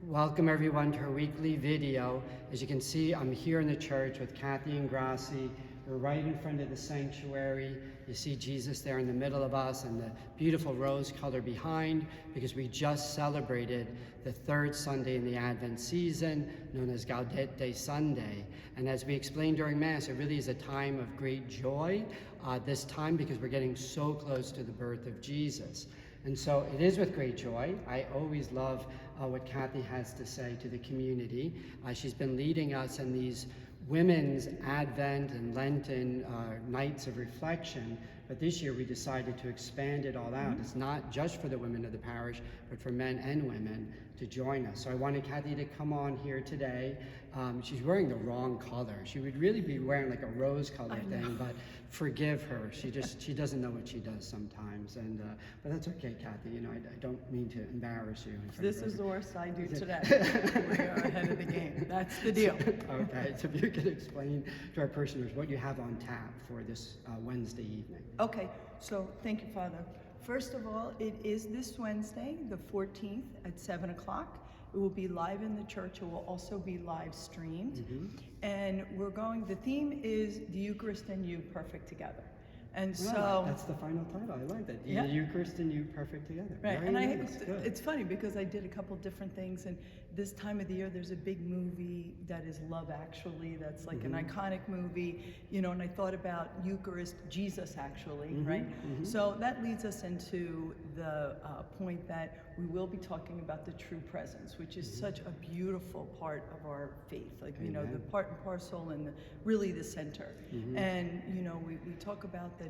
Welcome everyone to our weekly video. As you can see, I'm here in the church with Kathy and Grassi. We're right in front of the sanctuary. You see Jesus there in the middle of us and the beautiful rose color behind, because we just celebrated the third Sunday in the Advent season, known as Gaudete Sunday. And as we explained during Mass, it really is a time of great joy this time, because we're getting so close to the birth of Jesus. And so it is with great joy. I always love what Kathy has to say to the community. She's been leading us in these women's Advent and Lenten nights of reflection, but this year we decided to expand it all out. It's not just for the women of the parish, but for men and women to join us. So I wanted Kathy to come on here today. She's wearing the wrong color. She would really be wearing like a rose color thing, but forgive her. She doesn't know what she does sometimes, and but that's okay, Kathy. You know, I don't mean to embarrass you. This is the worst I do today. We are ahead of the game. That's the deal. Okay, so if you could explain to our parishioners what you have on tap for this Wednesday evening. Okay, so thank you, Father. First of all, it is this Wednesday, the 14th at 7 o'clock. It will be live in the church. It will also be live streamed. And the theme is the Eucharist and you perfect together. And so that's the final title. I like that. The Eucharist and you perfect together. Right. Very And nice. it's funny because I did a couple different things, and this time of the year there's a big movie that is Love Actually, that's like an iconic movie, you know, and I thought about Eucharist, Jesus actually, right? So that leads us into the point that we will be talking about the true presence, which is such a beautiful part of our faith, like, you know, the part and parcel and really the center. And, you know, we talk about that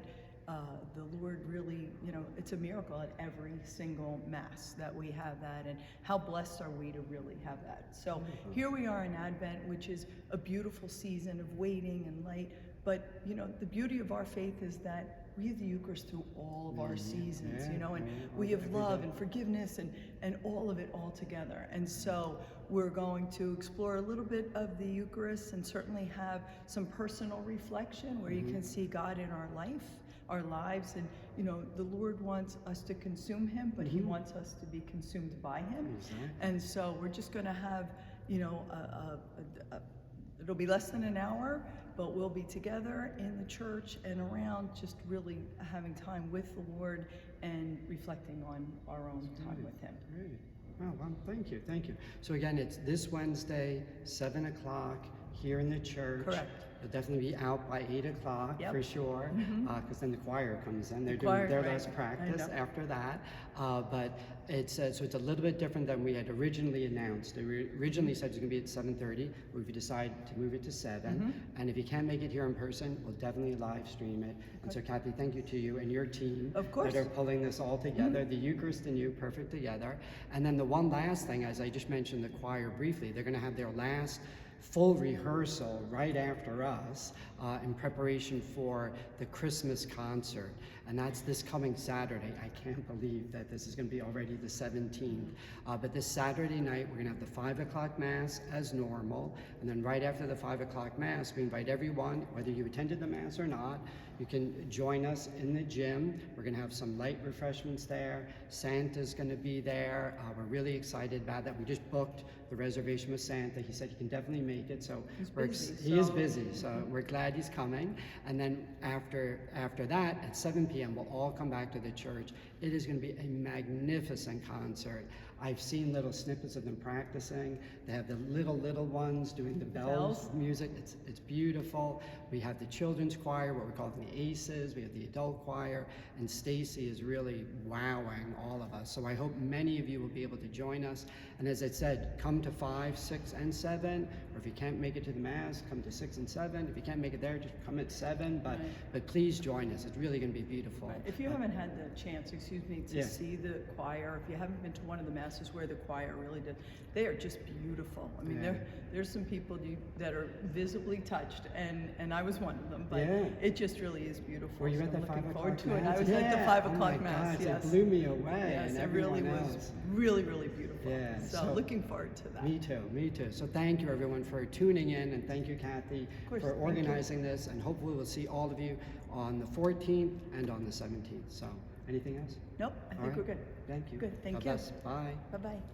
the Lord really, you know, it's a miracle at every single Mass that we have that, and how blessed are we to really have that. So here we are in Advent, which is a beautiful season of waiting and light, but, you know, the beauty of our faith is that we have the Eucharist through all of our seasons, you know, and we have love and forgiveness and all of it all together. And so we're going to explore a little bit of the Eucharist and certainly have some personal reflection where you can see God in our life, our lives, and, you know, the Lord wants us to consume him, but he wants us to be consumed by him. And so we're just going to have, you know, it'll be less than an hour, but we'll be together in the church and around, just really having time with the Lord and reflecting on our own time with him. Great. Oh, well, thank you, thank you. So again, it's this Wednesday, 7 o'clock here in the church. Correct. It'll definitely be out by 8 o'clock for sure, because then the choir comes in. They're doing their last practice after that. But it's so it's a little bit different than we had originally announced. We originally said it's going to be at 7:30. We've decided to move it to 7. And if you can't make it here in person, we'll definitely live stream it. And so, Kathy, thank you to you and your team that are pulling this all together. The Eucharist and you perfect together. And then the one last thing, as I just mentioned the choir briefly, they're going to have their last full rehearsal right after us in preparation for the Christmas concert. And that's this coming Saturday. I can't believe that this is going to be already the 17th. But this Saturday night, we're going to have the 5 o'clock Mass as normal. And then right after the 5 o'clock Mass, we invite everyone, whether you attended the Mass or not, you can join us in the gym. We're going to have some light refreshments there. Santa's going to be there. We're really excited about that. We just booked the reservation with Santa. He said he can definitely make it. So he is busy. So we're glad he's coming. And then after that, at 7 p.m., we'll all come back to the church. It is going to be a magnificent concert. I've seen little snippets of them practicing. They have the little ones doing the bells music. It's beautiful. We have the children's choir, what we call the Aces. We have the adult choir, and Stacy is really wowing all of us. So I hope many of you will be able to join us. And as I said, come to 5, 6, and 7. Or if you can't make it to the Mass, come to 6 and 7. If you can't make it there, just come at 7. But please join us. It's really going to be beautiful. If you haven't had the chance, to see the choir, if you haven't been to one of the Masses where the choir really did, they are just beautiful. I mean, there's some people that are visibly touched, and I was one of them, but it just really is beautiful. Were you at the 5 o'clock Mass? I was at the 5 o'clock Mass, God, it blew me away. Yes, and it really was really beautiful. Yeah, so looking forward to that. Me too. So thank you everyone for tuning in, and thank you, Kathy, for organizing this, and hopefully we'll see all of you on the 14th and on the 17th. So anything else? Nope, I think we're good. Thank you. Good, thank God you. bless. Bye. Bye-bye.